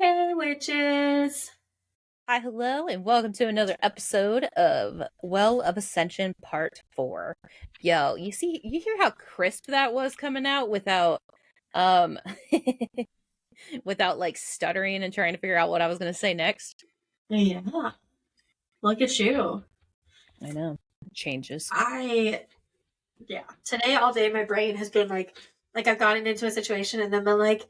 Hey, witches. Hi, hello, and welcome to another episode of Well of Ascension Part 4. Yo, you hear how crisp that was coming out without, um, without like stuttering and trying to figure out what I was going to say next? Yeah, look at you. I know. It changes. Today all day my brain has been like I've gotten into a situation and then been like,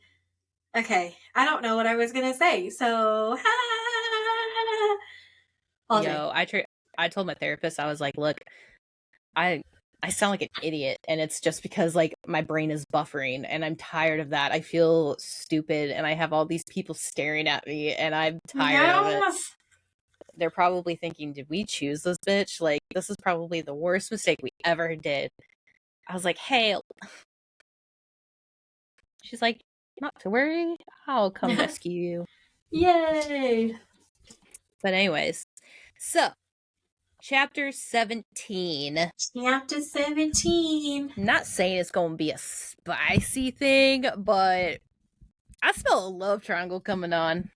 okay, I don't know what I was gonna say, so all day. Yo, I told my therapist, I was like, look, I I sound like an idiot, and it's just because like my brain is buffering and I'm tired of that. I feel stupid and I have all these people staring at me and I'm tired of it. Yes. They're probably thinking, did we choose this bitch? Like, this is probably the worst mistake we ever did. I was like, hey. She's like, not to worry. I'll come rescue you. Yay. But anyways, so chapter 17. Chapter 17. Not saying it's going to be a spicy thing, but I smell a love triangle coming on.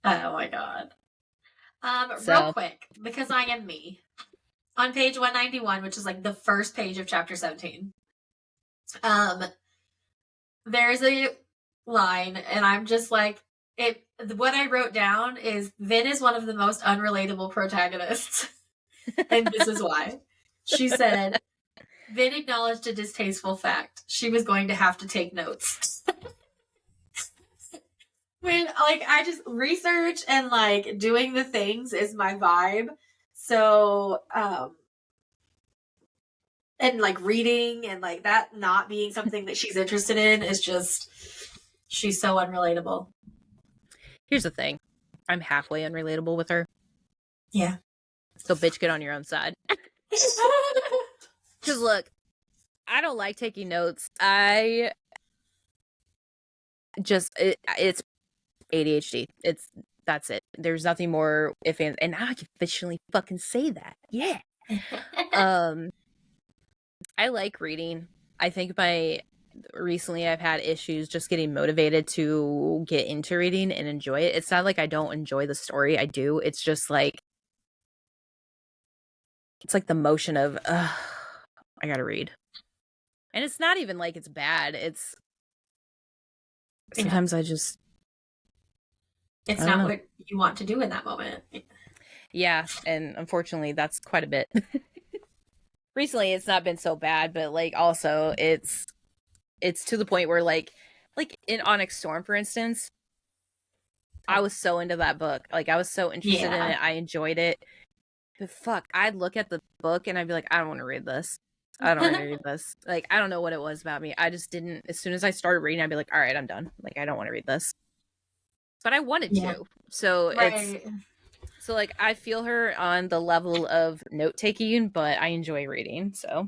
Oh my god. Real So, quick, because I am me. On page 191, which is like the first page of chapter 17, there's a line, and I'm just like, what I wrote down is Vin is one of the most unrelatable protagonists. And this is why. She said, Vin acknowledged a distasteful fact. She was going to have to take notes. When, like, I just research and, like, doing the things is my vibe. So, and, like, reading and, like, that not being something that she's interested in is just, she's so unrelatable. here's the thing. I'm halfway unrelatable with her. Yeah. So, bitch, get on your own side. Because, look, I don't like taking notes. It's ADHD. That's it. There's nothing more and now I can officially fucking say that. Yeah. I like reading. I think recently I've had issues just getting motivated to get into reading and enjoy it. It's not like I don't enjoy the story. I do. It's just like the motion of I gotta read. And it's not even like it's bad. It's sometimes I just it's I don't not know. what you want to do in that moment. Yeah, and unfortunately that's quite a bit. Recently it's not been so bad, but like also it's to the point where like in Onyx Storm, for instance, I was so into that book. Like, I was so interested in it. I enjoyed it. But fuck, I'd look at the book and I'd be like, I don't want to read this. I don't want to read this. Like, I don't know what it was about me. I just didn't. As soon as I started reading, I'd be like, all right, I'm done. Like, I don't want to read this. But I wanted to. So right. So like, I feel her on the level of note taking, but I enjoy reading. So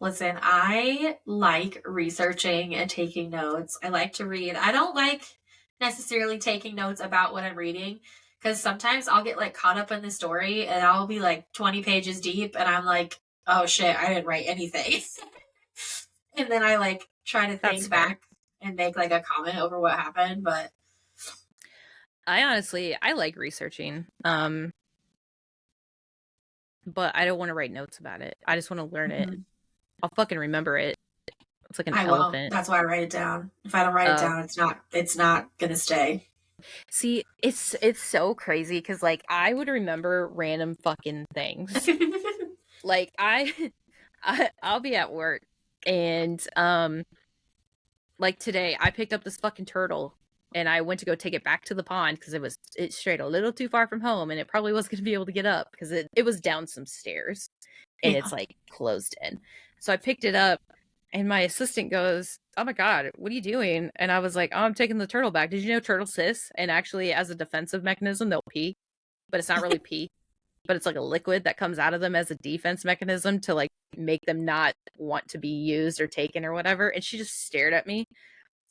Listen, I like researching and taking notes. I like to read. I don't like necessarily taking notes about what I'm reading because sometimes I'll get like caught up in the story and I'll be like 20 pages deep and I'm like, oh shit, I didn't write anything. And then I like try to that's think fair. back and make like a comment over what happened, but I like researching. But I don't want to write notes about it. I just want to learn it. I'll fucking remember it. It's like an I won't. elephant. That's why I write it down. If I don't write it down, it's not gonna stay. See, it's so crazy because like I would remember random fucking things. Like I'll be at work and like today I picked up this fucking turtle and I went to go take it back to the pond because it strayed a little too far from home and it probably wasn't going to be able to get up because it was down some stairs and it's like closed in. So I picked it up and my assistant goes, oh my god, what are you doing? And I was like, oh, I'm taking the turtle back. Did you know turtles sis? And actually, as a defensive mechanism, they'll pee, but it's not really pee, but it's like a liquid that comes out of them as a defense mechanism to like make them not want to be used or taken or whatever. And she just stared at me.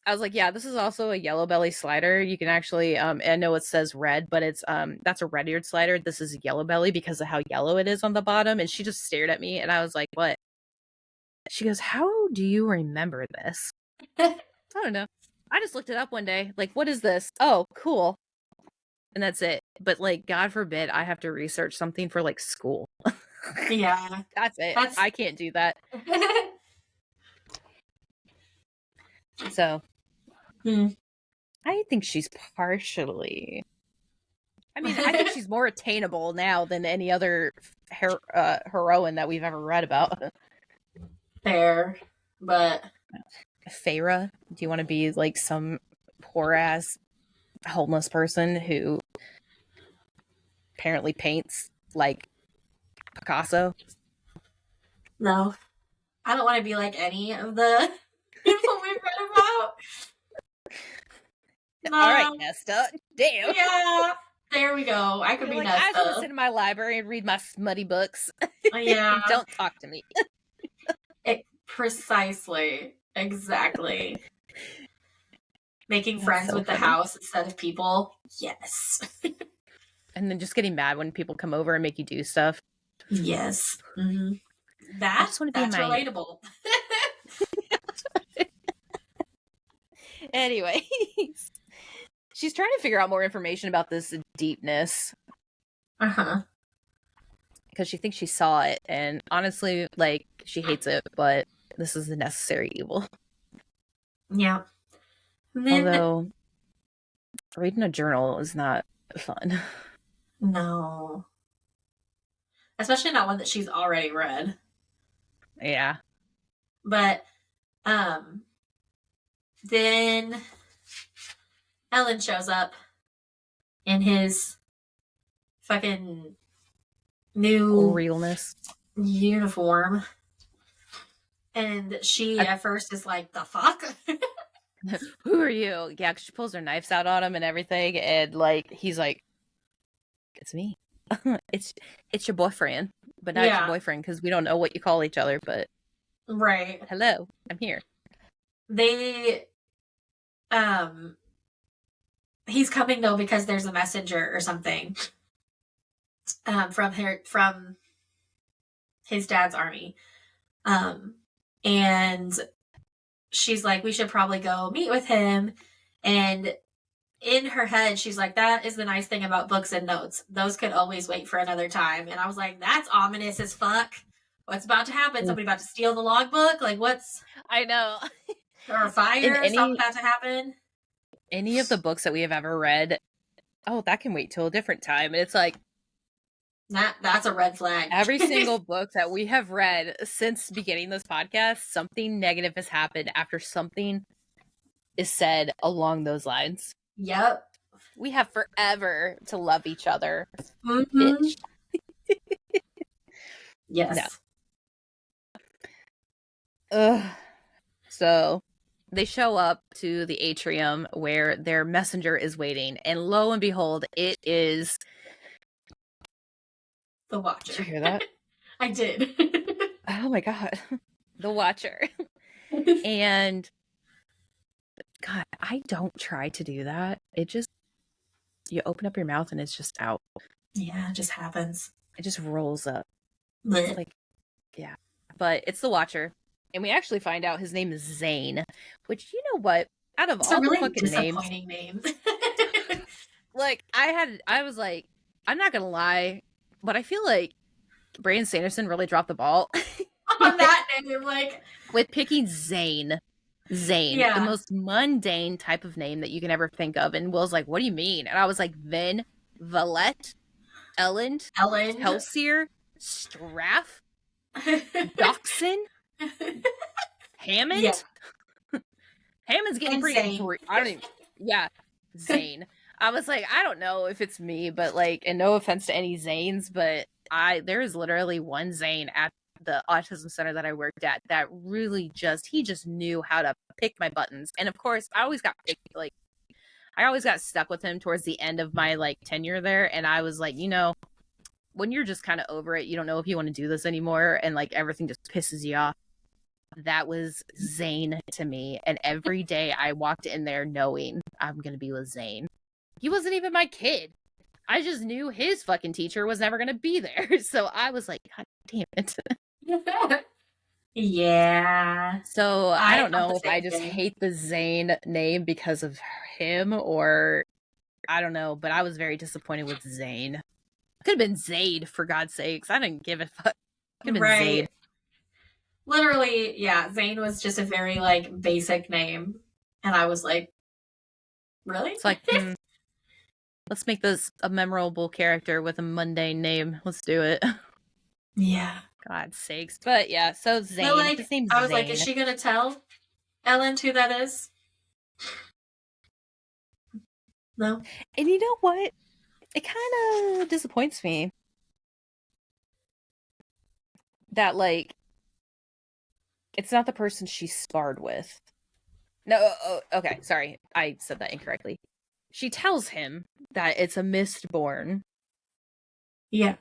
I was like, yeah, this is also a yellow belly slider. You can actually, I know it says red, but it's, that's a red-eared slider. This is a yellow belly because of how yellow it is on the bottom. And she just stared at me and I was like, what? She goes, "How do you remember this?" I don't know. I just looked it up one day. Like, what is this? Oh, cool. And that's it. But like, God forbid I have to research something for like school. Yeah. That's it. That's I can't do that. So I think she's partially. I mean, I think she's more attainable now than any other heroine that we've ever read about. fair, but Feyre, do you want to be like some poor ass homeless person who apparently paints like Picasso? no. I don't want to be like any of the people we've read about. No. All right, Nesta. Damn. Yeah. There we go. I could You're be like, I just want to Nesta. sit in my library and read my smutty books. Yeah. Don't talk to me. Precisely. Exactly. Making That's friends so with the funny. house instead of people. Yes. And then just getting mad when people come over and make you do stuff. Yes. Mm-hmm. I just want to be in That's my. relatable. Anyway, she's trying to figure out more information about this deepness Uh-huh. because she thinks she saw it, and honestly, like, she hates it, but this is the necessary evil. Yeah. And then Although reading a journal is not fun. no. Especially not one that she's already read. Yeah. But then Ellen shows up in his fucking new Realness. uniform. And she at first is like, the fuck? Who are you? Yeah, 'cause she pulls her knives out on him and everything, and like he's like, "It's me. it's your boyfriend, but not your boyfriend because we don't know what you call each other. But right. hello, I'm here." They he's coming though because there's a messenger or something from his dad's army. And she's like, we should probably go meet with him. And in her head, she's like, that is the nice thing about books and notes. Those could always wait for another time. And I was like, that's ominous as fuck. What's about to happen? Somebody about to steal the logbook? Like, what's... I know. Or a fire? Something about to happen? Any of the books that we have ever read, oh, that can wait till a different time. And it's like, that's a red flag. Every single book that we have read since beginning this podcast, something negative has happened after something is said along those lines. Yep. We have forever to love each other. Mm-hmm. Bitch. Yes. No. Ugh. So they show up to the atrium where their messenger is waiting, and lo and behold, it is the Watcher. Did you hear that? I did. Oh my god. The Watcher. And God, I don't try to do that. It just, you open up your mouth and it's just out. Yeah, it just happens. It just rolls up. Blech. Like, yeah. But it's the Watcher. And we actually find out his name is Zane, which, you know what? Out of all really the fucking disappointing names. name. Like, I was like, I'm not gonna lie, but I feel like Brandon Sanderson really dropped the ball. On that name, like... With picking Zane. Zane. Yeah. The most mundane type of name that you can ever think of. And Will's like, what do you mean? And I was like, Vin, Valette, Ellen, Helsier, Straff, Dachshund, Hammond. Yeah. Hammond's getting pretty. I don't even. Yeah, Zane. I was like, I don't know if it's me, but like, and no offense to any Zanes, but there is literally one Zane at the autism center that I worked at that really he just knew how to pick my buttons. And of course, I always got stuck with him towards the end of my like tenure there. And I was like, you know, when you're just kind of over it, you don't know if you want to do this anymore, and like everything just pisses you off. That was Zane to me. And every day I walked in there knowing I'm going to be with Zane. He wasn't even my kid. I just knew his fucking teacher was never going to be there. So I was like, God damn it. Yeah. So I I don't thought the know if I same just thing. hate the Zane name because of him, or I don't know, but I was very disappointed with Zane. Could have been Zaid, for God's sakes. I didn't give a fuck. Could have been Zaid. Right. Literally, yeah, Zane was just a very like basic name. And I was like, really? It's like, let's make this a memorable character with a mundane name. Let's do it. Yeah. God's sakes. But yeah, so But Zane. His like name's I was like, is Zane. she gonna tell Ellen who that is? No? And you know what? It kind of disappoints me that, like, it's not the person she sparred with. No, okay, sorry. I said that incorrectly. She tells him that it's a Mistborn, Yeah.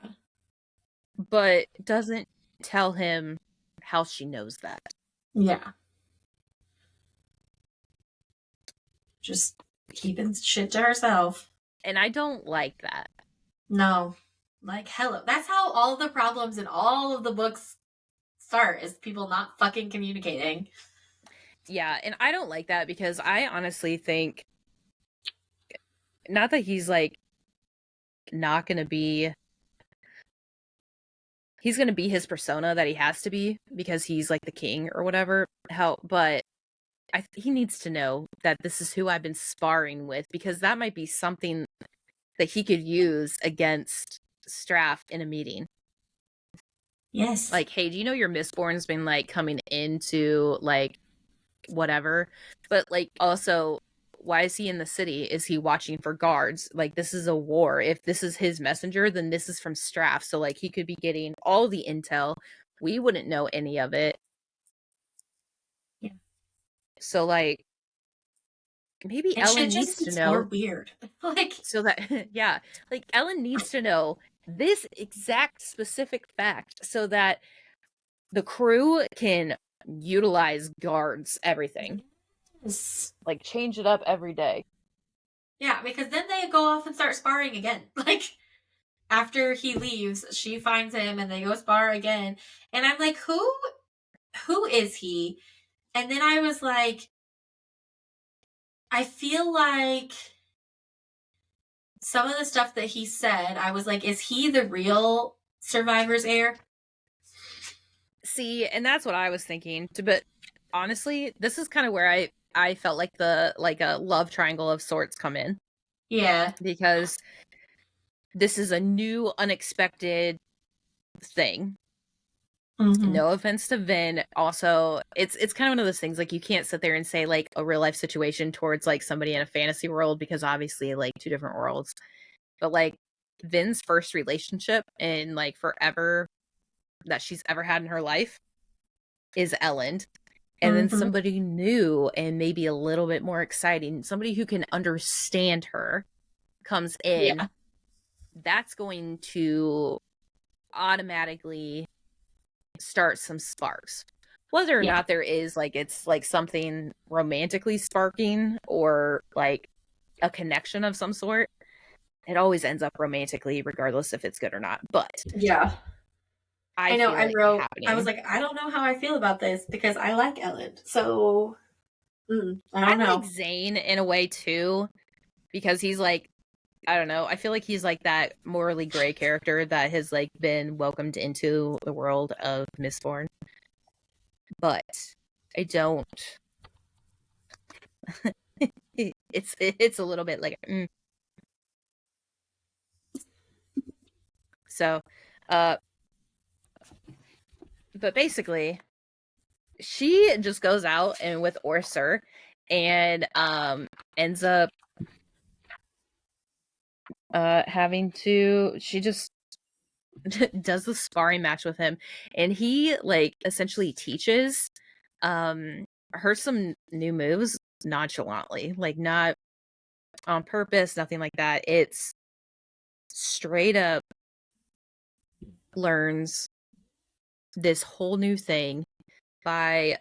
but doesn't tell him how she knows that. Yeah. Just keeping shit to herself. And I don't like that. No. Like, hello. That's how all the problems in all of the books start, is people not fucking communicating. Yeah, and I don't like that because I honestly think, not that he's like not gonna be, he's gonna be his persona that he has to be because he's like the king or whatever. How, but he needs to know that this is who I've been sparring with, because that might be something that he could use against Straff in a meeting. Yes. Like, hey, do you know your Mistborn's been like coming into like whatever? But like, also, why is he in the city? Is he watching for guards? Like, this is a war. If this is his messenger, then this is from Straff. So like, he could be getting all the intel. We wouldn't know any of it. Yeah. So like, maybe And shit Ellen just needs to gets more know, weird. Like, so that yeah, like Ellen needs to know this exact specific fact so that the crew can utilize guards, everything. yes. Like, change it up every day. Yeah, because then they go off and start sparring again. Like, after he leaves, she finds him and they go spar again. And I'm like, who is he? And then I was like, I feel like some of the stuff that he said, I was like, is he the real Survivor's heir? See, and that's what I was thinking. But honestly, this is kind of where I felt like the like a love triangle of sorts come in, Yeah. because this is a new unexpected thing. Mm-hmm. No offense to Vin. Also, it's kind of one of those things, like, you can't sit there and say like a real life situation towards like somebody in a fantasy world, because obviously like two different worlds. But like, Vin's first relationship in like forever that she's ever had in her life is Ellen. And then Mm-hmm. somebody new and maybe a little bit more exciting, somebody who can understand her, comes in. Yeah. That's going to automatically start some sparks. Whether or Yeah. not there is like, it's like something romantically sparking or like a connection of some sort, it always ends up romantically, regardless if it's good or not. But Yeah. I I know. feel I it wrote, I was happening. like, I don't know how I feel about this because I like Ellen. So, I I don't like know. Zane in a way too, because he's like, I don't know, I feel like he's like that morally gray character that has like been welcomed into the world of Mistborn. But I don't. It's a little bit like, so, uh, but basically, she just goes out and with Orser, and ends up having to, she just does the sparring match with him, and he like essentially teaches her some new moves nonchalantly, like not on purpose, nothing like that. It's straight up learns this whole new thing by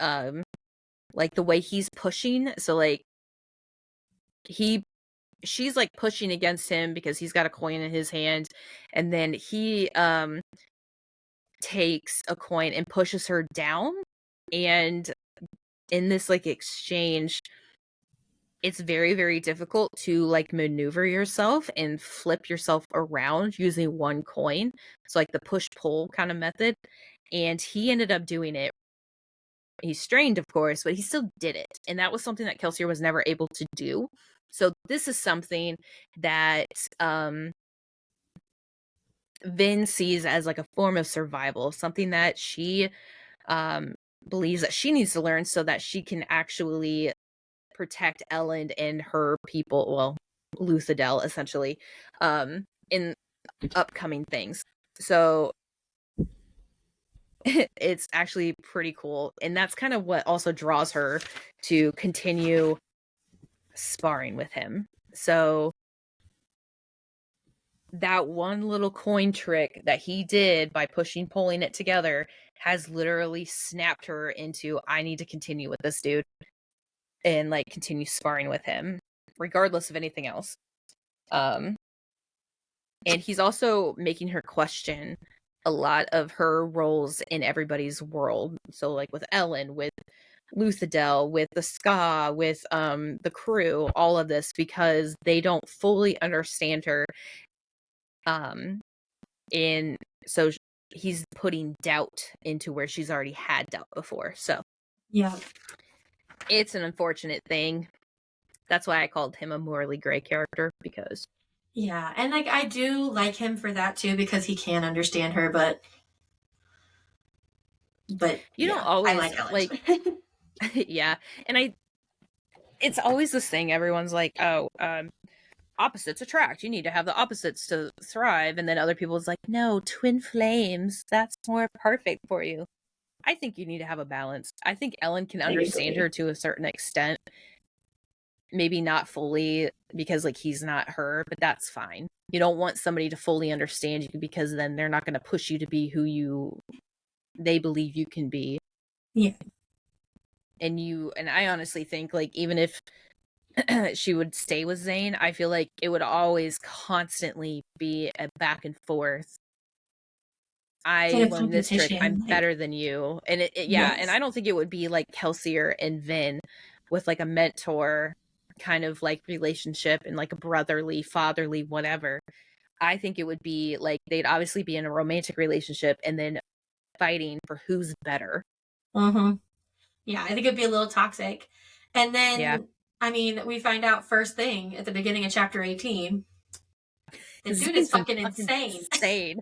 like the way he's pushing. So like, he she's like pushing against him because he's got a coin in his hand, and then he takes a coin and pushes her down, And in this like exchange, it's very, very difficult to like maneuver yourself and flip yourself around using one coin. So like the push pull kind of method. And he ended up doing it. He's strained, of course, but he still did it. And that was something that Kelsier was never able to do. So this is something that Vin sees as like a form of survival, something that she believes that she needs to learn so that she can actually protect Ellen and her people, well, Luthadel essentially, in upcoming things. So it's actually pretty cool. And that's kind of what also draws her to continue sparring with him. So that one little coin trick that he did by pulling it together has literally snapped her into, I need to continue with this dude and like continue sparring with him regardless of anything else. And he's also making her question a lot of her roles in everybody's world. So like with Ellen, with Luthadel, with the Ska, with the crew, all of this, because they don't fully understand her. And so he's putting doubt into where she's already had doubt before. So Yeah. it's an unfortunate thing. That's why I called him a morally gray character, because Yeah. And like I do like him for that too, because he can understand her, but you don't yeah, I always like Ellen. like yeah. And it's always this thing, everyone's like, oh, opposites attract, you need to have the opposites to thrive, and then other people's like, no, twin flames, that's more perfect for you. I think you need to have a balance. I think Ellen can I understand agree. her to a certain extent, maybe not fully, because like he's not her, but that's fine. You don't want somebody to fully understand you, because then they're not going to push you to be who they believe you can be. Yeah. And I honestly think like even if she would stay with Zayn, I feel like it would always constantly be a back and forth. It's I like a learned this trick, I'm competition. Like, better than you. And yeah, and yes. I don't think it would be like Kelsier and Vin with like a mentor kind of like relationship and like a brotherly, fatherly, whatever. I think it would be like they'd obviously be in a romantic relationship and then fighting for who's better. Mm-hmm. Yeah, I think it'd be a little toxic. And Yeah. then, I mean, we find out first thing at the beginning of chapter 18, the dude is Zayn's fucking fucking insane. insane.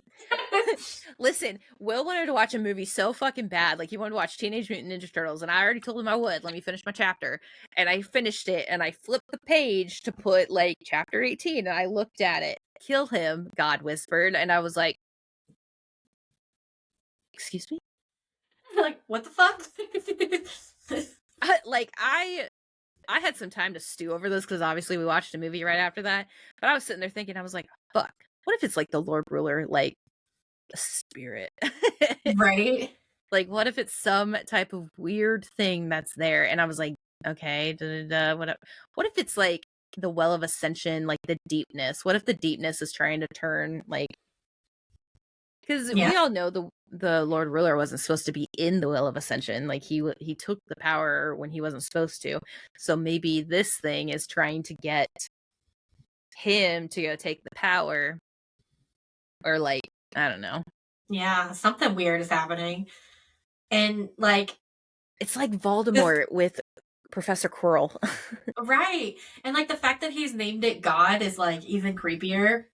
Listen, Will wanted to watch a movie so fucking bad. Like, he wanted to watch Teenage Mutant Ninja Turtles, and I already told him I would. Let me finish my chapter. And I finished it, and I flipped the page to put, like, chapter 18, and I looked at it. Kill him, God whispered. And I was like, excuse me? Like, what the fuck? Like, I had some time to stew over this, because obviously we watched a movie right after that. But I was sitting there thinking, I was like, fuck. What if it's, like, the Lord Ruler, like, a spirit? Right? Like, what if it's some type of weird thing that's there? And I was like, okay, what if it's like the Well of Ascension, like the deepness? What if the deepness is trying to turn like, because Yeah. we all know the Lord Ruler wasn't supposed to be in the Well of Ascension. Like he took the power when he wasn't supposed to. So maybe this thing is trying to get him to go take the power, or like, I don't know. Yeah, something weird is happening. And like It's like this Voldemort with Professor Quirrell. right. And like the fact that he's named it God is like even creepier.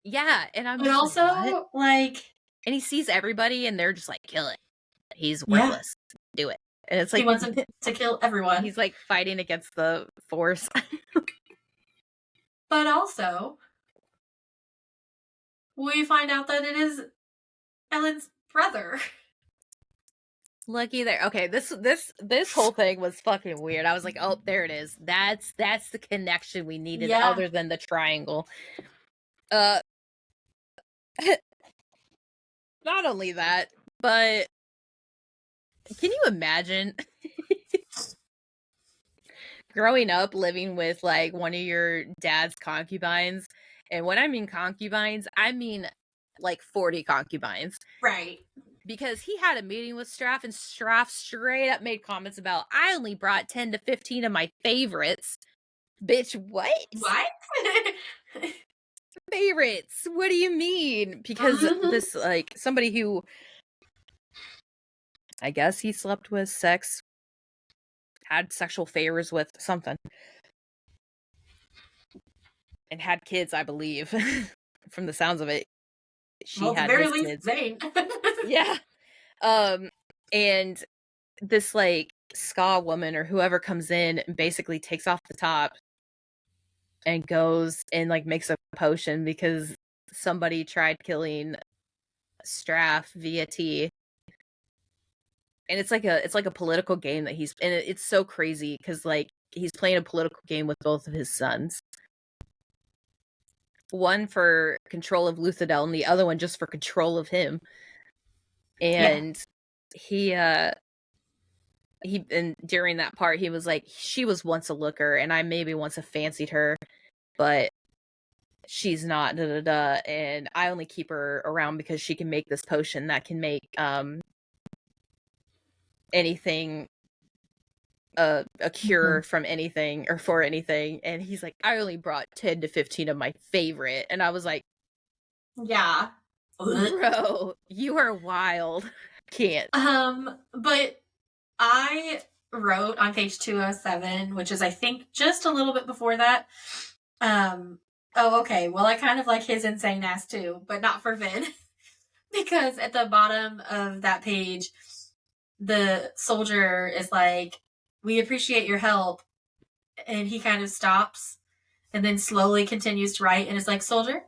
Yeah, and I'm But just like, what? also like And he sees everybody and they're just like, kill it. He's yeah, worthless. Do it. And it's he like, wants him to kill everyone. he's like fighting against the force. But also we find out that it is Ellen's brother. Lucky there. Okay, this whole thing was fucking weird. I was like, oh, there it is. That's the connection we needed, Yeah. other than the triangle. Uh Not only that, but can you imagine growing up living with like one of your dad's concubines? And when I mean concubines, I mean like 40 concubines. Right. because he had a meeting with Straff, and Straff straight up made comments about, I only brought 10 to 15 of my favorites. Bitch, what? What? Favorites? What do you mean? Because this, like, somebody who, I guess he slept with, had sexual favors with something, and had kids, I believe. From the sounds of it, she Well, at the had very his least, kids. Zane. Yeah. And this, like, ska woman or whoever comes in and basically takes off the top and goes and, like, makes a potion because somebody tried killing Straff via tea. And it's like a political game that he's, and it's so crazy because, like, he's playing a political game with both of his sons. One for control of Luthadel and the other one just for control of him. And yeah. he and during that part he was like, she was once a looker and I maybe once have fancied her, but she's not, da da da, and I only keep her around because she can make this potion that can make anything a cure from anything or for anything. And he's like, I only brought 10 to 15 of my favorite, and I was like, Yeah. bro, you are wild. Can't. But I wrote on page 207, which is I think just a little bit before that. Oh, okay. Well, I kind of like his insane ass too, but not for Vin. Because at the bottom of that page, the soldier is like, we appreciate your help. And he kind of stops and then slowly continues to write and is like, soldier,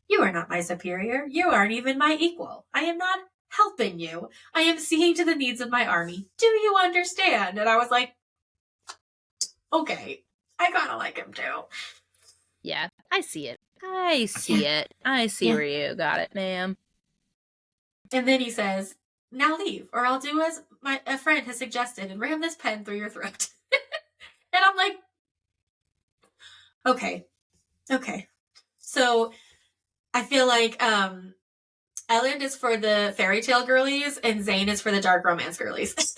you are not my superior. You aren't even my equal. I am not helping you. I am seeing to the needs of my army. Do you understand? And I was like, okay, I kind of like him too. Yeah, I see it. I see where you got it, ma'am. And then he says, now leave, or I'll do as a friend has suggested and ram this pen through your throat. And I'm like, okay. So I feel like Ellen is for the fairy tale girlies and Zane is for the dark romance girlies.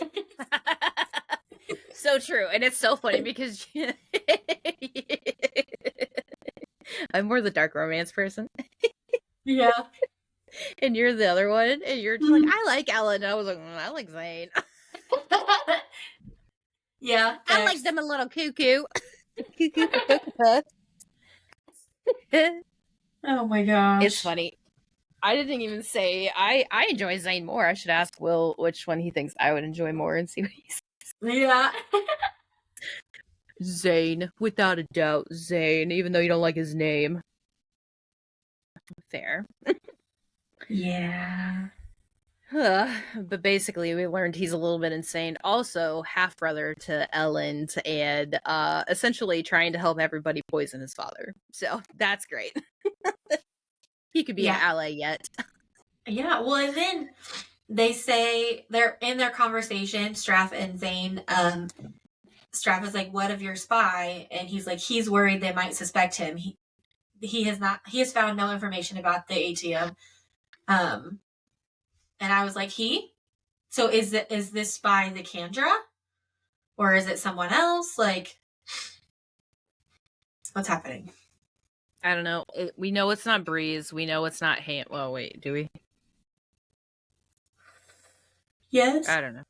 So true. And it's so funny because I'm more the dark romance person. Yeah. And you're the other one. And you're just like, I like Ellen. And I was like, I like Zane. Yeah. I like them a little cuckoo. Cuckoo for Cocoa Puffs. Oh my gosh. It's funny. I didn't even say I enjoy Zane more. I should ask Will which one he thinks I would enjoy more and see what he says. Yeah. Zane, without a doubt, Zane, even though you don't like his name. Fair. Yeah. But basically, we learned he's a little bit insane. Also, half brother to Ellen, and essentially trying to help everybody poison his father. So that's great. He could be an ally yet. Yeah. Well, and then they say they're in their conversation, Straff and Zane. Straff is like, "What of your spy?" And he's like, "He's worried they might suspect him. He has found no information about the ATM." And I was like, "He? So is this spy the Kandra, or is it someone else? Like, what's happening?" I don't know. We know it's not Breeze. We know it's not Ham. Well, wait, do we? Yes. I don't know.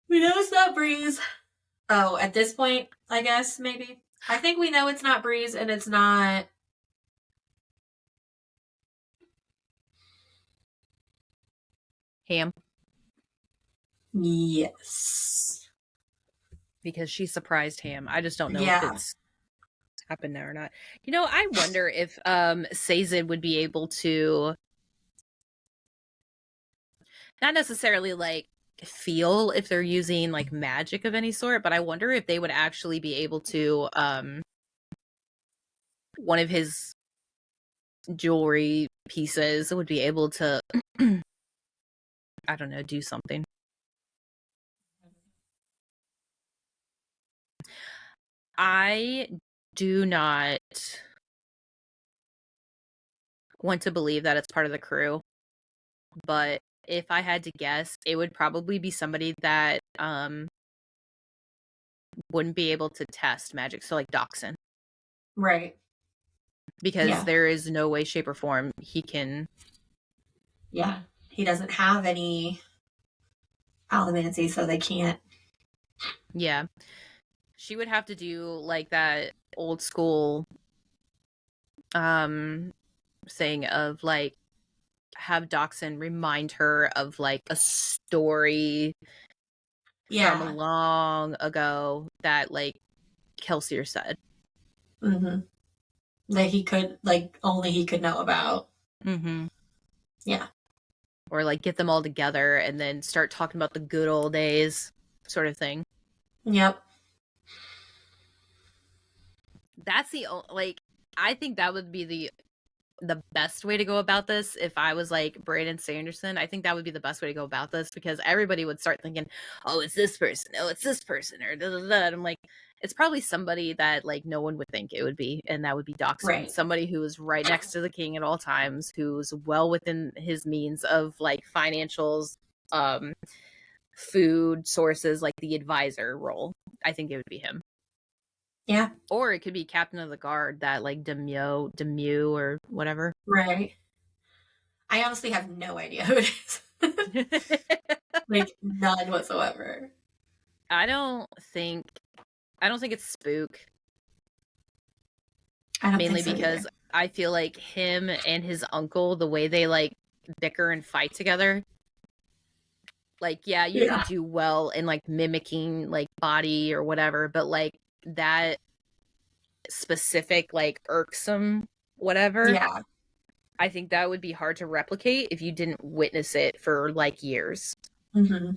We know it's not Breeze. Oh, at this point, I guess, maybe. I think we know it's not Breeze and it's not... Ham. Yes. Because she surprised Ham. I just don't know Yeah. if it's happened now or not. You know, I wonder if Sazed would be able to not necessarily like feel if they're using like magic of any sort, but I wonder if they would actually be able to one of his jewelry pieces would be able to I don't know, do something. I do not want to believe that it's part of the crew, but if I had to guess, it would probably be somebody that wouldn't be able to test magic. So like Doxin. Right. Because Yeah. there is no way, shape, or form he can. Yeah. He doesn't have any allomancy, so they can't. Yeah. She would have to do like that old school saying of like have Doxin remind her of like a story from Yeah. long ago that like Kelsier said. Mm-hmm. That he could, like, only he could know about. Mm-hmm. Yeah. Or like get them all together and then start talking about the good old days, sort of thing. Yep. That's the like I think that would be the best way to go about this. If I was like Brandon Sanderson, I think that would be the best way to go about this, because everybody would start thinking, oh, it's this person, oh, it's this person, or da, da, da. And I'm like, it's probably somebody that like no one would think it would be, and that would be Doxson, Right. somebody who is right next to the king at all times, who's well within his means of like financials, food sources, like the advisor role. I think it would be him. Yeah. Or it could be captain of the guard, that like Demew or whatever. Right. I honestly have no idea who it is. Like, none whatsoever. I don't think it's Spook, I don't think mainly so either. because I feel like him and his uncle, the way they like bicker and fight together, like yeah, you could Yeah. do well in like mimicking like body or whatever, but like that specific like irksome whatever, Yeah. I think that would be hard to replicate if you didn't witness it for like years. Mm-hmm.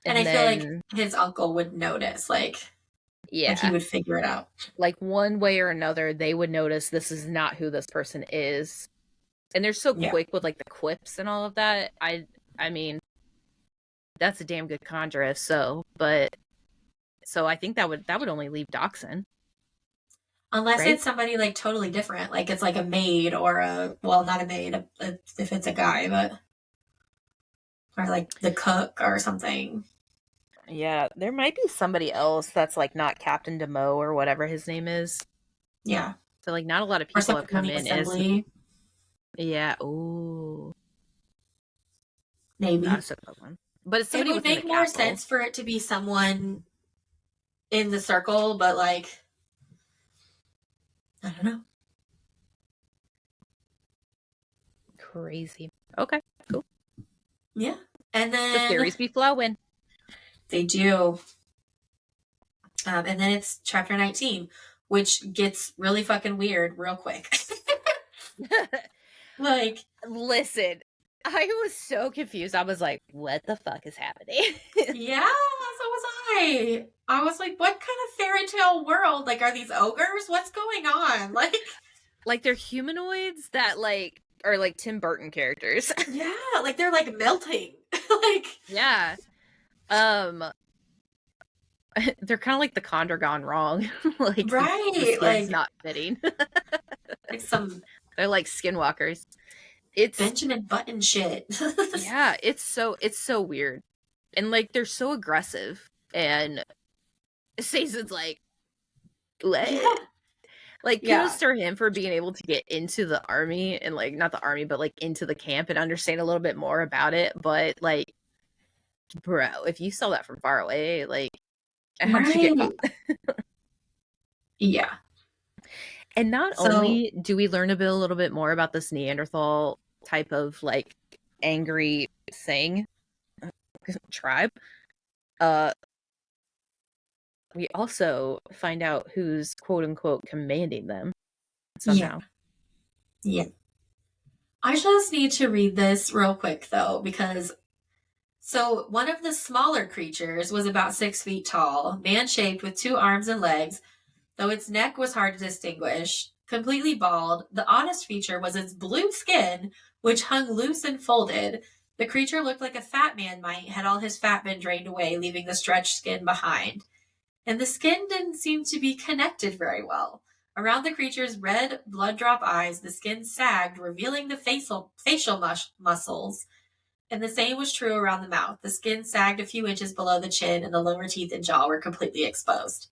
And I And feel like then his uncle would notice, like he yeah, would figure it out. like one way or another they would notice this is not who this person is. And they're so Yeah. quick with like the quips and all of that. I mean, that's a damn good conjurer. So I think that would only leave Doxin, Unless right? it's somebody like totally different, like it's like a maid or well, not a maid, if it's a guy, but or like the cook or something. Yeah, there might be somebody else that's like not Captain Demo or whatever his name is. Yeah. So like not a lot of Or people have somebody on come the in as assembly, yeah, ooh, maybe. that's a good one. But it's It somebody would within the make more castle. sense for it to be someone in the circle, but like, I don't know. Crazy. Okay, cool. Yeah. And The then theories be flowing. they do. And then it's chapter 19, which gets really fucking weird real quick. Like, Listen, I was so confused. I was like, what the fuck is happening? yeah, so was I. I was like, what kind of fairy tale world? Like, are these ogres? What's going on? Like they're humanoids that like are like Tim Burton characters. Yeah, like they're like melting. Like, Yeah. Um they're kind of like the Condor gone wrong. Like the right, skin's not fitting. like some They're like skinwalkers. It's Benjamin Button shit. yeah, it's so weird. And like they're so aggressive, and Saison's like Yeah, what? Like yeah, kudos to him for being able to get into the army, and like not the army but like into the camp and understand a little bit more about it. But like bro, if you saw that from far away, like how did you get right. caught? Yeah. And not So only do we learn a little bit more about this Neanderthal type of like angry thing tribe, uh we also find out who's quote unquote commanding them yeah, somehow. yeah. I just need to read this real quick though, because so one of the smaller creatures was about 6 feet tall, man shaped with 2 arms and legs, though its neck was hard to distinguish. Completely bald, the oddest feature was its blue skin, which hung loose and folded. The creature looked like a fat man might, had all his fat been drained away, leaving the stretched skin behind. And the skin didn't seem to be connected very well. Around the creature's red, blood drop eyes, the skin sagged, revealing the facial muscles. And the same was true around the mouth. The skin sagged a few inches below the chin, and the lower teeth and jaw were completely exposed.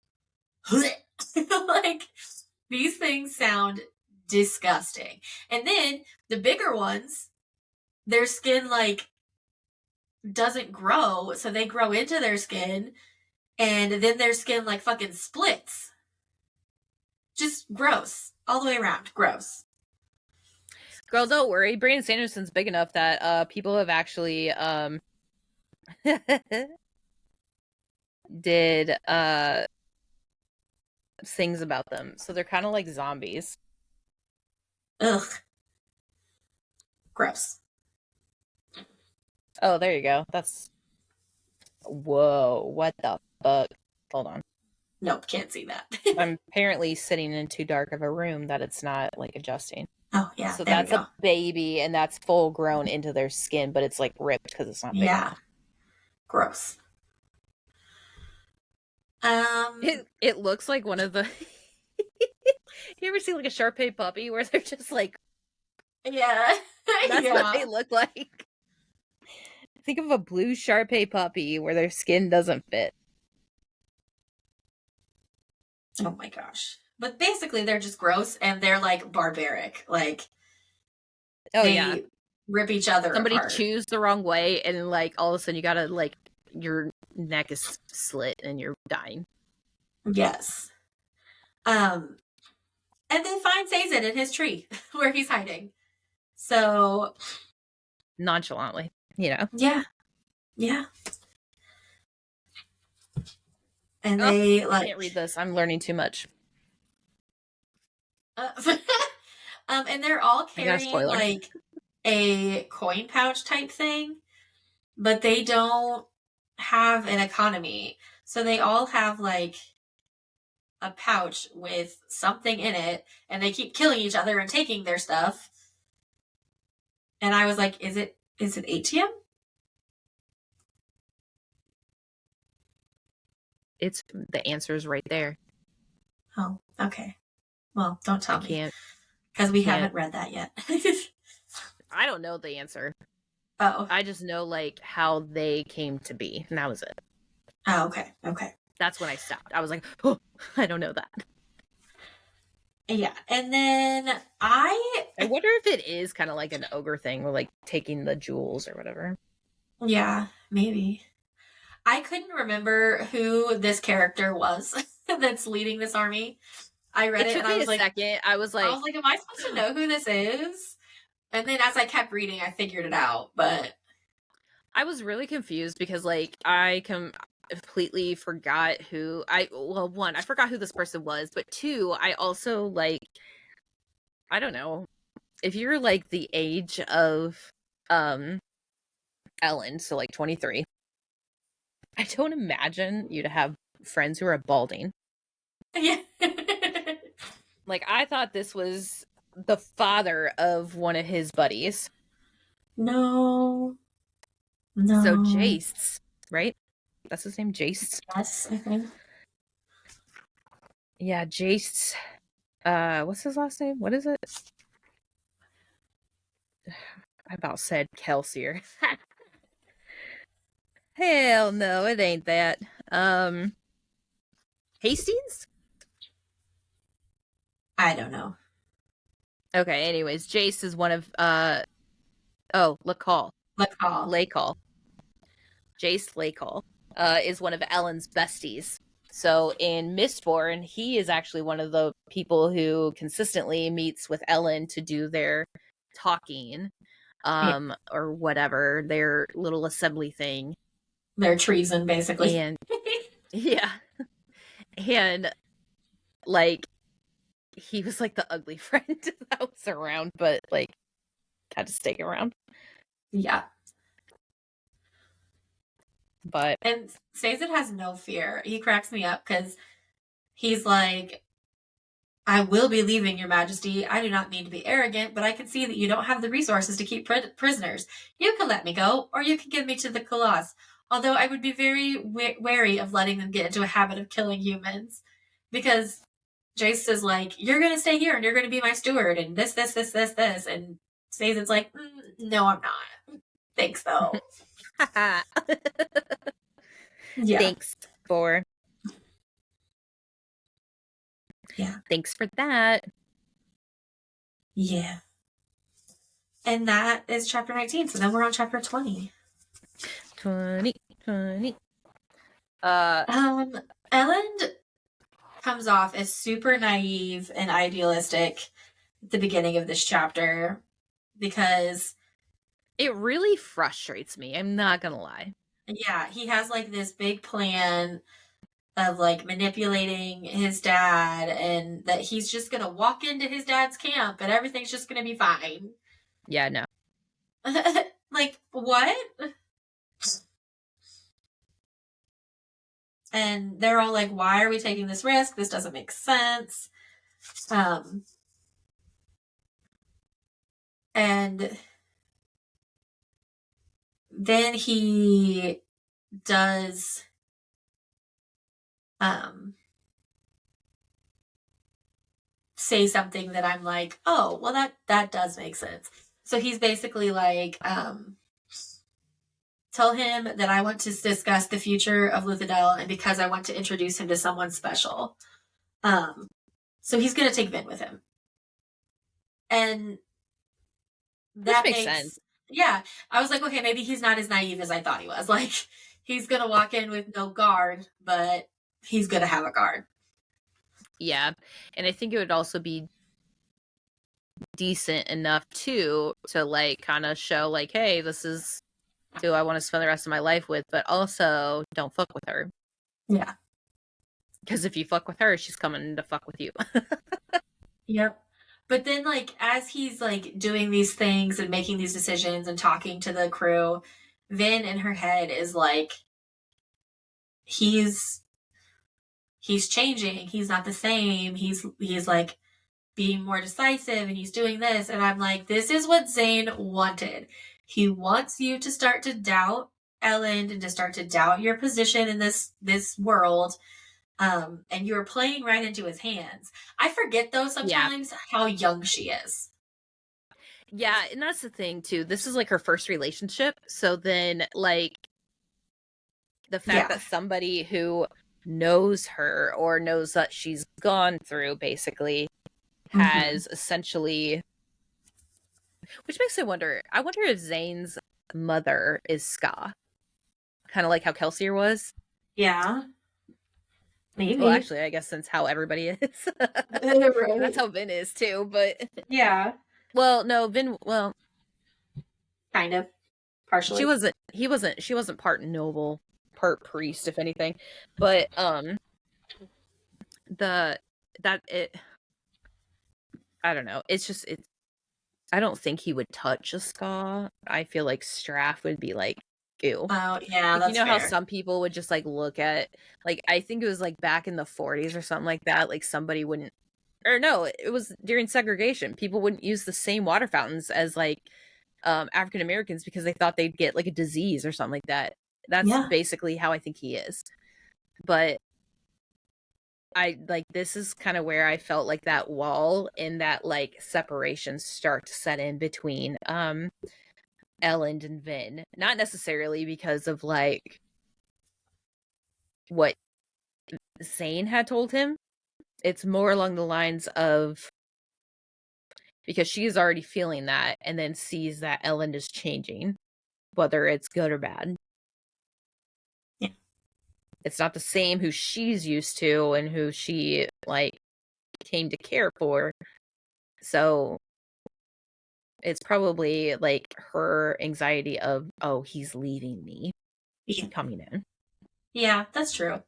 Like, these things sound disgusting. And then the bigger ones, their skin, like, doesn't grow, so they grow into their skin, and then their skin, like, fucking splits. Just gross. All the way around. Gross. Girl, don't worry. Brandon Sanderson's big enough that people have actually did things about them. So they're kind of like zombies. Ugh. Gross. Oh, there you go. That's... Whoa, what the fuck? Hold on. Nope, can't see that. I'm apparently sitting in too dark of a room that it's not, like, adjusting. Oh, yeah, So there that's we go. a baby, and that's full grown into their skin, but it's, like, ripped because it's not big enough. Gross. It looks like one of the... You ever see, like, a Shar-Pei puppy where they're just, like... Yeah. That's what they look like. Think of a blue Shar-Pei puppy where their skin doesn't fit. Oh my gosh. But basically, they're just gross, and they're, like, barbaric. Like, they rip each other Somebody apart. chews the wrong way, and, like, all of a sudden you gotta, like, your neck is slit and you're dying. Yes. And they find Sazin in his tree where he's hiding. So Nonchalantly, you know. Yeah. Yeah. And they I like can't read this. I'm learning too much. and they're all I got a carrying spoiler. like a coin pouch type thing, but they don't have an economy. So they all have like a pouch with something in it, and they keep killing each other and taking their stuff. And I was like, is it ATM? It's the answer is right there. Oh, okay. Well, don't tell me. Can't. Because we haven't read that yet. I don't know the answer. Oh. I just know, like, how they came to be, and that was it. Oh, okay. Okay. That's when I stopped. I was like, oh, I don't know that. Yeah. And then I wonder if it is kind of like an ogre thing, or like taking the jewels or whatever. Yeah, maybe. I couldn't remember who this character was that's leading this army. I read it and I was like, second. I was like, am I supposed to know who this is? And then as I kept reading, I figured it out. But I was really confused because, like, I completely forgot who one, I forgot who this person was, but two, I also, like, I don't know, if you're like the age of Ellen, so like 23, I don't imagine you to have friends who are balding. Yeah. Like, I thought this was the father of one of his buddies. No. So Jace, right? That's his name, Jace? Yes, I think. Yeah, Jace. What's his last name? What is it? I about said Kelsier. Hell no, it ain't that. Hastings? I don't know. Okay, anyways, Jace is one of Lacall. Jace Lacall is one of Ellen's besties. So in Mistborn, he is actually one of the people who consistently meets with Ellen to do their talking, or whatever, their little assembly thing. Their treason, basically. And yeah. And like, he was like the ugly friend that was around, but like had to stay around. Yeah. But and Sazed has no fear. He cracks me up because he's like, I will be leaving, Your Majesty. I do not mean to be arrogant, but I can see that you don't have the resources to keep prisoners. You can let me go, or you can give me to the Colossus. Although I would be very wary of letting them get into a habit of killing humans. Because Jace is like, you're going to stay here, and you're going to be my steward, and this. And Sazed's like, no, I'm not. Thanks though. Yeah. Thanks for Yeah. thanks for that. Yeah. And that is chapter 19. So then we're on chapter 20. 20. Ellen comes off as super naive and idealistic at the beginning of this chapter because it really frustrates me. I'm not gonna lie. yeah, he has like this big plan of like manipulating his dad and that he's just gonna walk into his dad's camp and everything's just gonna be fine. Yeah, no. Like, what? And they're all like, why are we taking this risk? This doesn't make sense. And then he does say something that I'm like, oh, well that does make sense. So he's basically like, tell him that I want to discuss the future of Luthadel and because I want to introduce him to someone special. So he's gonna take Vin with him. And Which that makes sense. yeah. I was like, okay, maybe he's not as naive as I thought he was. Like he's gonna walk in with no guard, but he's gonna have a guard. Yeah. And I think it would also be decent enough too to like kind of show like, hey, this is who I want to spend the rest of my life with, but also don't fuck with her. Yeah. Because if you fuck with her, she's coming to fuck with you. Yep. But then like as he's like doing these things and making these decisions and talking to the crew, Vin in her head is like he's changing. He's not the same. He's like being more decisive and he's doing this and I'm like this is what Zane wanted. He wants you to start to doubt Ellen and to start to doubt your position in this world. And you're playing right into his hands. I forget though sometimes how young she is. Yeah, and that's the thing too. This is like her first relationship. So then like the fact that somebody who knows her or knows that she's gone through basically has essentially, which makes me wonder, I wonder if Zane's mother is Ska. Kind of like how Kelsier was. Yeah. Maybe. Well, actually, I guess since how everybody is. Right. That's how Vin is too, but yeah. well, no, Vin, well, kind of. Partially. She wasn't part noble, part priest, if anything. But I don't know. It's just I don't think he would touch a Ska. I feel like Straff would be like, ew. Oh, yeah, like, that's you know how fair. some people would just like look at, like, I think it was like back in the 40s or something like that, like somebody wouldn't, or no, it was during segregation. People wouldn't use the same water fountains as like African Americans because they thought they'd get like a disease or something like that. That's basically how I think he is. But I like, this is kind of where I felt like that wall and that like separation start to set in between Ellen and Vin. Not necessarily because of like what Zane had told him. It's more along the lines of because she's already feeling that and then sees that Ellen is changing, whether it's good or bad. Yeah. It's not the same who she's used to and who she like came to care for. So it's probably like her anxiety of, oh, he's leaving me, coming in. Yeah, that's true.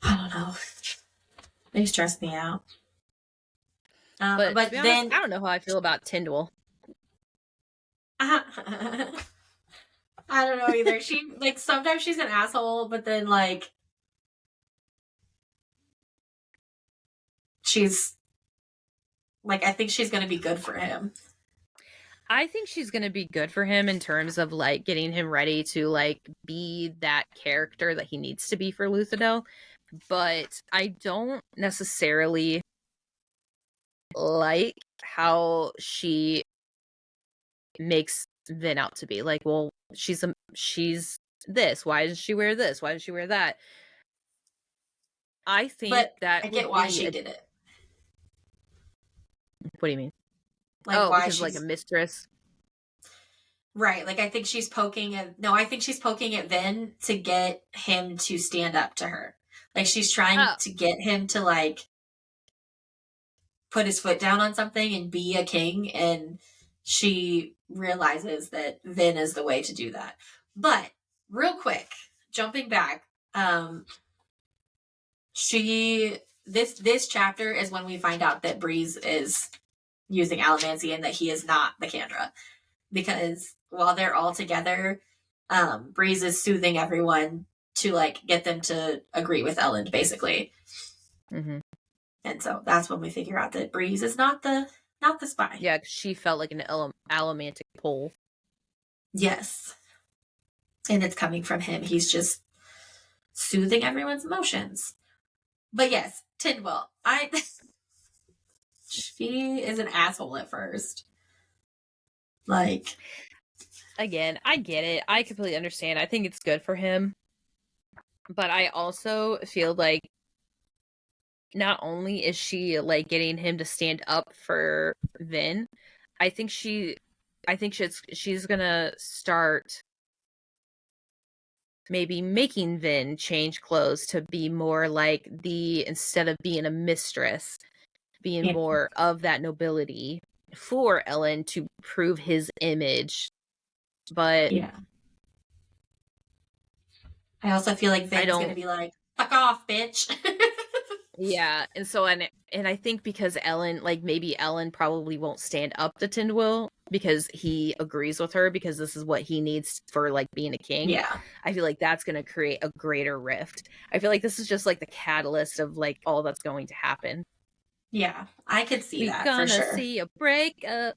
I don't know. They stress me out. But to be honest, then I don't know how I feel about Tyndall. I don't know either. She like sometimes she's an asshole, but then like she's like I think she's gonna be good for him. I think she's going to be good for him in terms of like getting him ready to like be that character that he needs to be for Luthadel. But I don't necessarily like how she makes Vin out to be. Like, well, she's this. Why does she wear this? Why does she wear that? I think But that I would get why be she a. did it. What do you mean? Like Oh, why because like a she's mistress. right. Like I think she's poking at no, I think she's poking at Vin to get him to stand up to her. Like she's trying Oh, to get him to like put his foot down on something and be a king, and she realizes that Vin is the way to do that. But real quick, jumping back, she this chapter is when we find out that Breeze is using allomancy and that he is not the Kandra. Because while they're all together, Breeze is soothing everyone to like get them to agree with Ellen, basically. mm-hmm. And so that's when we figure out that Breeze is not the spy. Yeah, 'cause she felt like an allomantic pull. Yes. And it's coming from him. He's just soothing everyone's emotions. But yes, Tidwell. She is an asshole at first. Like, Again, I get it. I completely understand. I think it's good for him. But I also feel like not only is she like getting him to stand up for Vin, I think she's gonna start maybe making Vin change clothes to be more like instead of being a mistress, being yeah. more of that nobility for Ellen to prove his image. But Yeah. I also feel like I Vin's gonna don't. be like, fuck off, bitch. Yeah, and so and I think because Ellen, like maybe Ellen probably won't stand up to Tyndall because he agrees with her because this is what he needs for like being a king. Yeah. I feel like that's going to create a greater rift. I feel like this is just like the catalyst of like all that's going to happen. Yeah. I could see We that for gonna sure. see a breakup.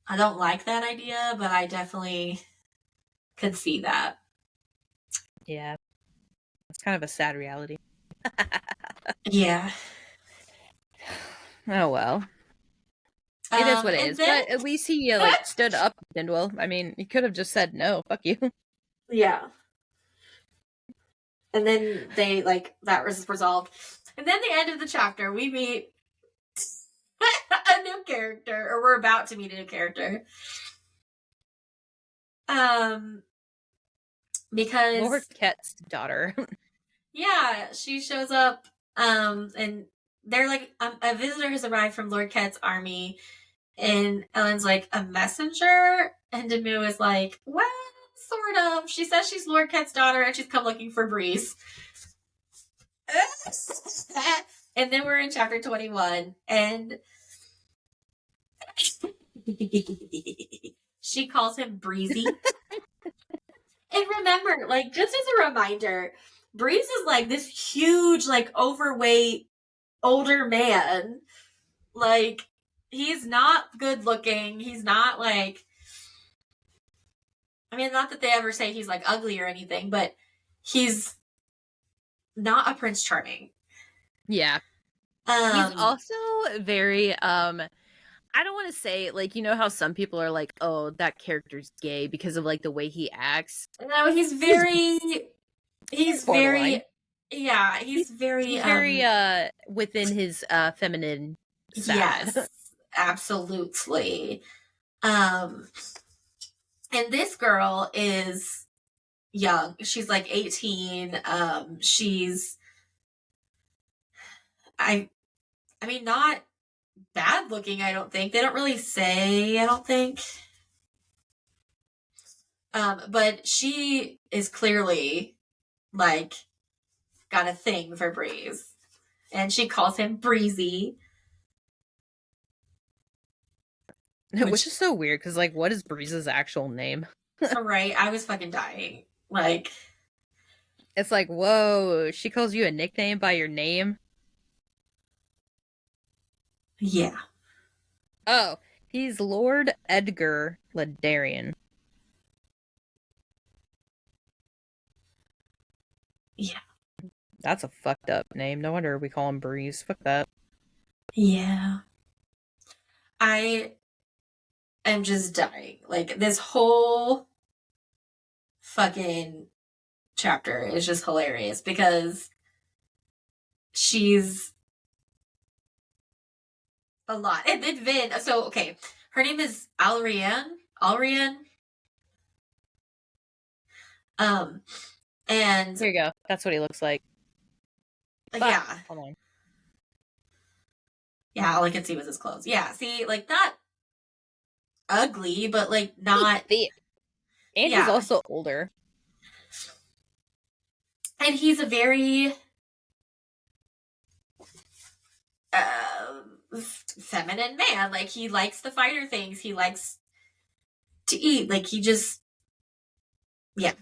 I don't like that idea, but I definitely could see that. Yeah, it's kind of a sad reality. Yeah. Oh well. It is what it And is. then But at least he like stood up to Tyndall. I mean, he could have just said no, fuck you. yeah. And then they like that was resolved. And then the end of the chapter, we meet a new character, or we're about to meet a new character. Um, Lord because Ket's daughter. yeah, she shows up. And they're like a visitor has arrived from Lord Ket's army, and Ellen's like a messenger, and Demu is like, well, sort of. She says she's Lord Ket's daughter, and she's come looking for Breeze. And then we're in chapter 21, and she calls him Breezy. And remember, like, just as a reminder, Breeze is like this huge, like, overweight, older man. Like, he's not good looking. He's not like, I mean, not that they ever say he's like ugly or anything, but he's not a Prince Charming. Yeah. He's Um, also very I don't want to say like you know how some people are like, "Oh, that character's gay because of like the way he acts." no, He's he's very, borderline. yeah, He's he's very, he's very within his feminine side. yes, absolutely. Um, and this girl is young. She's like 18. I, I mean, not bad looking, I don't think. They don't really say, I don't think. But she is clearly like got a thing for Breeze. And she calls him Breezy. Which Which, is so weird cuz like what is Breeze's actual name? right, I was fucking dying. Like, It's like, "Whoa, she calls you a nickname by your name?" yeah. Oh, he's Lord Edgar Ladarian. Yeah. That's a fucked up name. No wonder we call him Breeze. Fuck that. Yeah. I am just dying. Like, this whole fucking chapter is just hilarious because she's a lot. And then Vin, so okay, her name is Alrian. Um, and Here you go. That's what he looks like. Fuck. yeah, Hold on. yeah, all I could see was his clothes. Yeah, see, like, not ugly, but like He's not, thick. And he's yeah. also older. And he's a very feminine man. Like, he likes the fighter things. He likes to eat. Like, he just, yeah.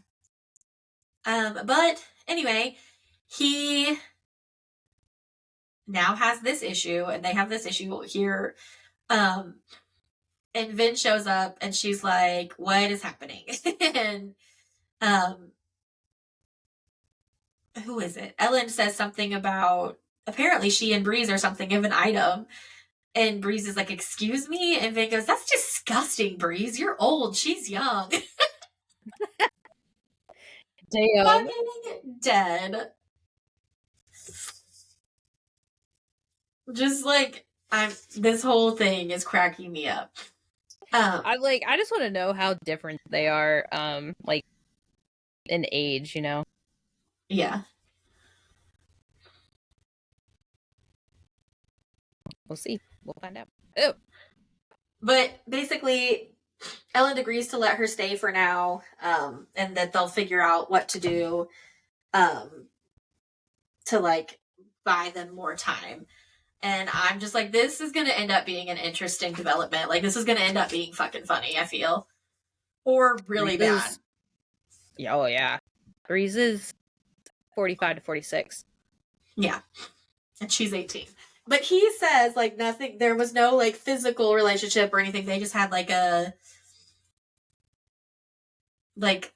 But anyway, he now has this issue, and they have this issue here. And Vin shows up, and she's like, "What is happening?" And um, who is it? Ellen says something about apparently she and Breeze are something of an item. And Breeze is like, "Excuse me?" And Vin goes, "That's disgusting, Breeze. You're old. She's young." Damn. Fucking dead. Just like, this whole thing is cracking me up. I just want to know how different they are, like in age, you know. Yeah. We'll see. We'll find out. Oh. But basically, Ellen agrees to let her stay for now, and that they'll figure out what to do, um, to like buy them more time. And I'm just like, this is going to end up being an interesting development. Like, this is going to end up being fucking funny, I feel. Or really bad. Yeah, oh yeah. Breeze is 45 to 46. Yeah. And she's 18. But he says, like, nothing, there was no, like, physical relationship or anything. They just had, like, like,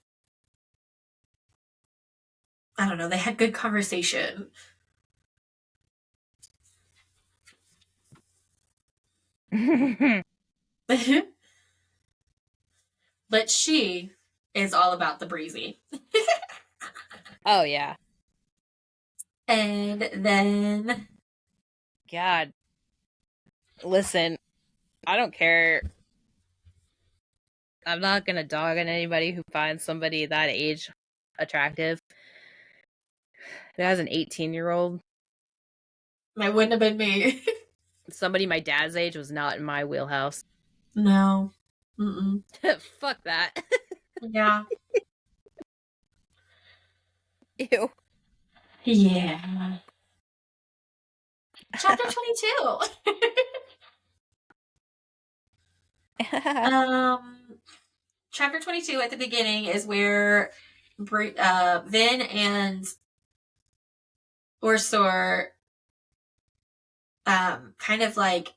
I don't know, they had good conversation. But she is all about the breezy. Oh yeah. And then, God. Listen, I don't care. I'm not gonna dog on anybody who finds somebody that age attractive. Who has an 18-year-old. that wouldn't have been me. Somebody my dad's age was not in my wheelhouse. No. Mm-mm. Fuck that. Yeah. Ew. Yeah. Chapter 22. um, Chapter 22 at the beginning is where Vin and Ursor kind of like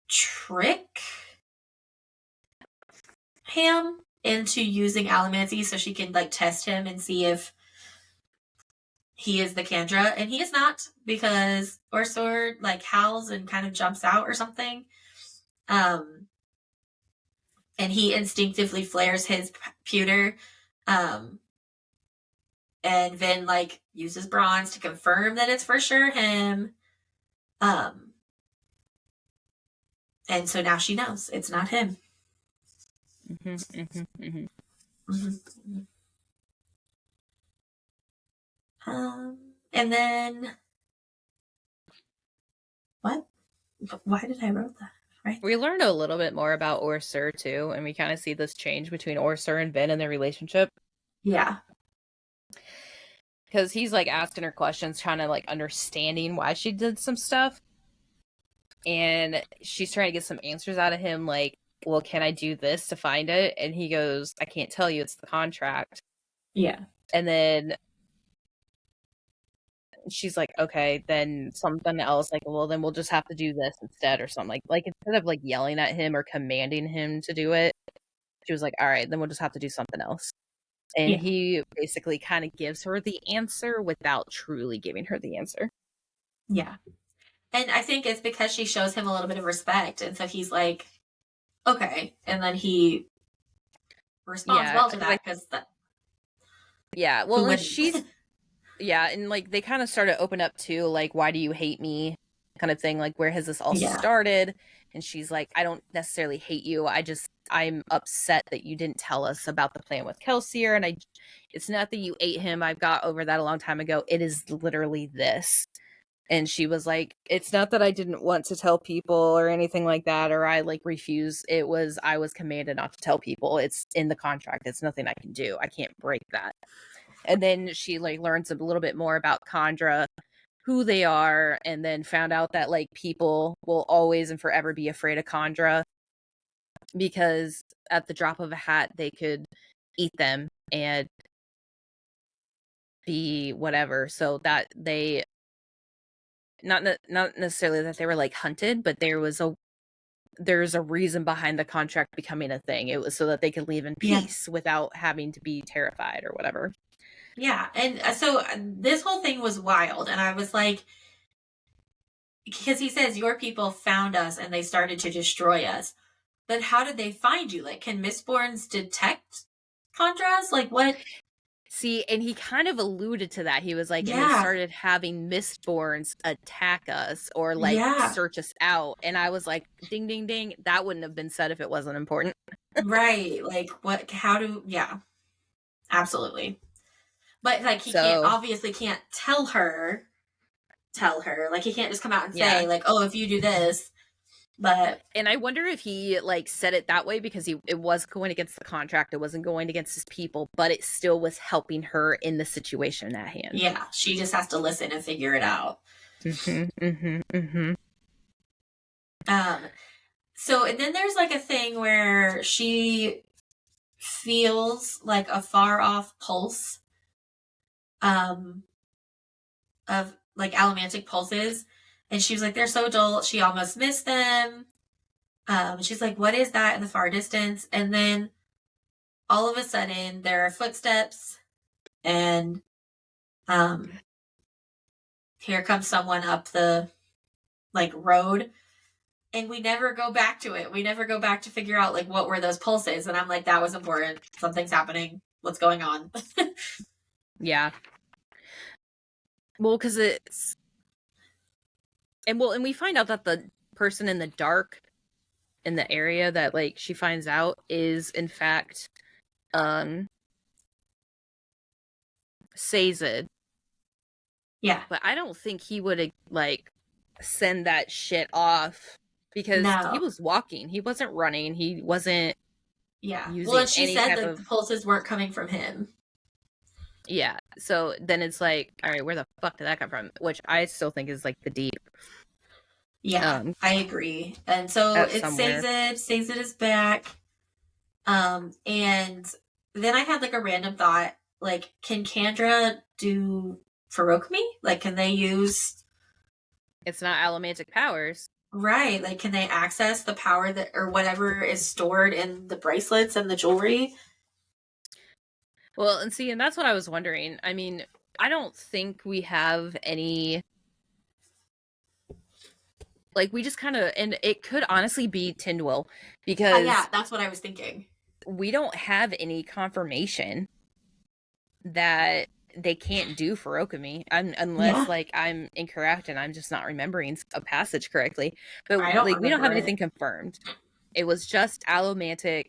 trick him into using Allomancy so she can like test him and see if he is the Kendra, and he is not, because Ursor like howls and kind of jumps out or something. Um, and he instinctively flares his pewter. Um, and Vin like uses bronze to confirm that it's for sure him. Um, and so now she knows it's not him. Mm-hmm. And then what? Why did I wrote that? Right. We learned a little bit more about Orsur too, and we kind of see this change between Orsur and Vin and their relationship. Yeah. Because he's like asking her questions, trying to like understanding why she did some stuff. And she's trying to get some answers out of him, like, well, can I do this to find it? And he goes, I can't tell you, it's the contract. Yeah. And then she's like, okay, then something else, like, well, then we'll just have to do this instead or something. Like instead of like yelling at him or commanding him to do it, she was like, all right, then we'll just have to do something else. And Yeah. he basically kind of gives her the answer without truly giving her the answer. Yeah. And I think it's because she shows him a little bit of respect. And so he's like, Okay. And then he responds Yeah, well to because like that because yeah, who well, and wouldn't? she's yeah, and like they kind of started to open up to like, why do you hate me, kind of thing. Like, where has this all Yeah. started? And she's like, I don't necessarily hate you. I'm upset that you didn't tell us about the plan with Kelsier, and it's not that you ate him. I've got over that a long time ago. It is literally this. And she was like, it's not that I didn't want to tell people or anything like that, or I like refuse. It was, I was commanded not to tell people. It's in the contract. It's nothing I can do. I can't break that. And then she like learns a little bit more about Chandra, who they are, and then found out that like people will always and forever be afraid of Chandra because at the drop of a hat they could eat them and be whatever. So that they not necessarily that they were like hunted, but there's a reason behind the contract becoming a thing. It was so that they could leave in Yeah. peace without having to be terrified or whatever. Yeah. And so this whole thing was wild. And I was like, because he says, your people found us and they started to destroy us. But how did they find you? Like, can Mistborns detect contrast? Like, what? See, and he kind of alluded to that. He was like, and they Yeah. started having Mistborns attack us or like Yeah. search us out. And I was like, ding, ding, ding. That wouldn't have been said if it wasn't important. Right. Like, what? How do? Yeah. Absolutely. But like, he can't, So, obviously can't tell her. Like, he can't just come out and yeah. say, like, oh, if you do this. But And I wonder if he like said it that way because it was going against the contract. It wasn't going against his people, but it still was helping her in the situation at hand. yeah, she just has to listen and figure it out. Mm-hmm, mm-hmm, mm-hmm. Um, so, and then there's like a thing where she feels like a far off pulse um, of like allomantic pulses. And she was like, they're so dull. She almost missed them. She's like, what is that in the far distance? And then all of a sudden, there are footsteps, and um, here comes someone up the like road, and we never go back to it. We never go back to figure out like what were those pulses. And I'm like, that was important. Something's happening. What's going on? Yeah. Well, because it's and we find out that the person in the dark in the area that like she finds out is in fact um Sazed. Yeah. But I don't think he would like send that shit off because he No. was walking. He wasn't running. He wasn't Yeah. Well, using and she any said type that of the pulses weren't coming from him. yeah. So then it's like, all right, where the fuck did that come from? Which I still think is like the deep Yeah, um I agree. And so at it says somewhere. it is back. And then I had like a random thought, like, can Kendra do Ferocmi? Like, can they use It's not allomantic powers. right? Like, can they access the power that or whatever is stored in the bracelets and the jewelry? Well, and see, and that's what I was wondering. I mean, I don't think we have any like we just kind of and it could honestly be Tyndall Yeah, because that's what I was thinking. we don't have any confirmation that they can't do Ferokami unless Yeah, like I'm incorrect and I'm just not remembering a passage correctly. But I don't like we don't have remember anything it. confirmed. It was just allomantic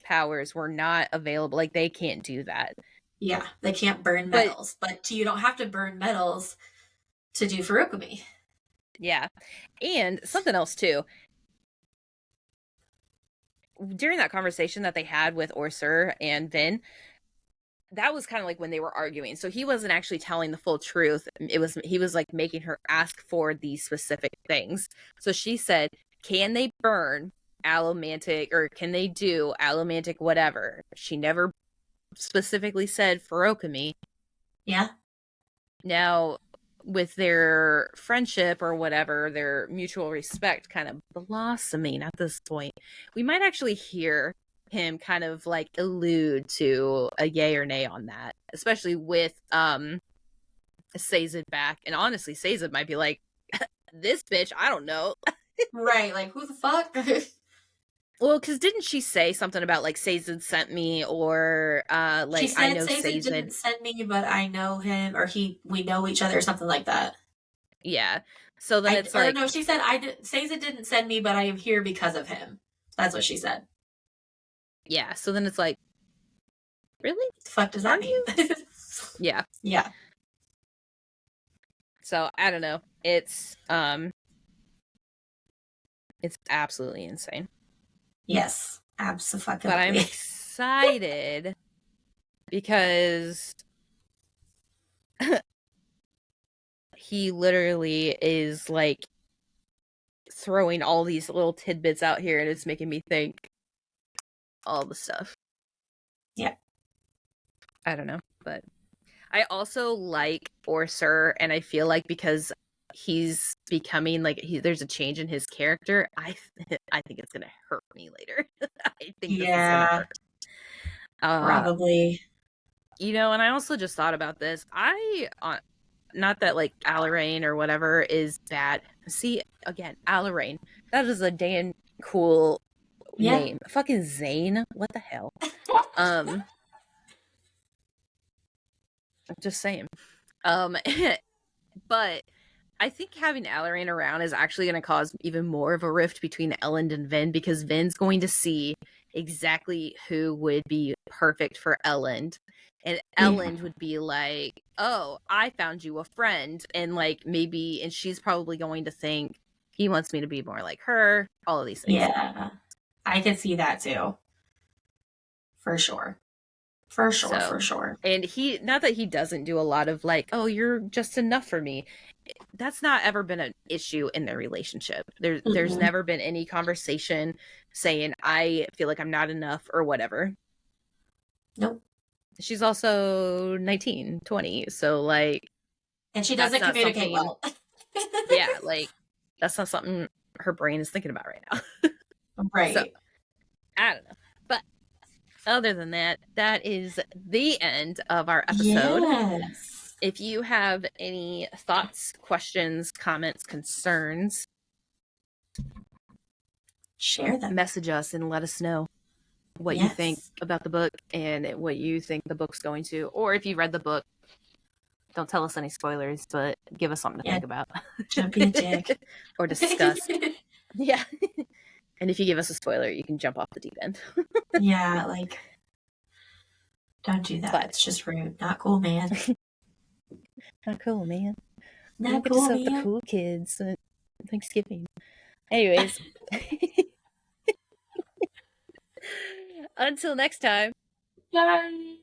powers were not available. Like they can't do that. Yeah, they can't burn But metals, but you don't have to burn metals to do Ferocami. yeah. And something else too. During that conversation that they had with Orsur and Vin, that was kind of like when they were arguing. So he wasn't actually telling the full truth. It was he was like making her ask for these specific things. So she said, "Can they burn allomantic or can they do allomantic whatever?" She never specifically said Ferocami. Yeah, Now, with their friendship or whatever, their mutual respect kind of blossoming at this point, we might actually hear him kind of like allude to a yay or nay on that, especially with Sazed back. And honestly, Sazed might be like, this bitch, I don't know. right. Like, who the fuck? Well, because didn't she say something about like Sazed sent me, or She like I said know Sazed Sazed? didn't send me, but I know him, or we know each other, or something like that. Yeah. So then it's Or like, no, she said Sazed didn't send me, but I am here because of him. That's what she said. yeah. So then it's like, really? The fuck does Are that mean? you? Yeah. Yeah. So I don't know. It's absolutely insane. Yes. But I'm Absolutely. excited because he literally is like throwing all these little tidbits out here, and it's making me think all the stuff. Yeah. I don't know, but I also like Orser, and I feel like because he's becoming like there's a change in his character, I think it's gonna hurt me later. I think this is gonna Yeah. hurt. Uh, Probably. and I also just thought about this. Not that like Alarain or whatever is bad. See, again, Alarain. That is a damn cool Yeah. name. Fucking Zane. What the hell? Um, just saying. Um, but I think having Alarain around is actually going to cause even more of a rift between Elend and Vin, because Vin's going to see exactly who would be perfect for Elend. And Yeah. Elend would be like, oh, I found you a friend. And like maybe, and she's probably going to think he wants me to be more like her, all of these things. Yeah. I could see that too. For sure. For sure. So, For sure. and not that he doesn't do a lot of like, oh, you're just enough for me. That's not ever been an issue in their relationship. There's Mm-mm. never been any conversation saying I feel like I'm not enough or whatever. Nope. She's also 19, 20, so like And she that's doesn't not communicate something. well. Yeah, like that's not something her brain is thinking about right now. So Right. I don't know, but other than that, that is the end of our episode. Yes. If you have any thoughts, questions, comments, concerns, Share them. message us and let us know what you think Yes. about the book and what you think the book's going to. Or if you read the book, don't tell us any spoilers, but give us something to Yeah. think about Don't be a dick. or discuss. Yeah. And if you give us a spoiler, you can jump off the deep end. Yeah, like, don't do that. But It's just rude. Not cool, man. not cool, man. We don't Not get to cool, sell the man. cool kids at Thanksgiving. Anyways, until next time. Bye.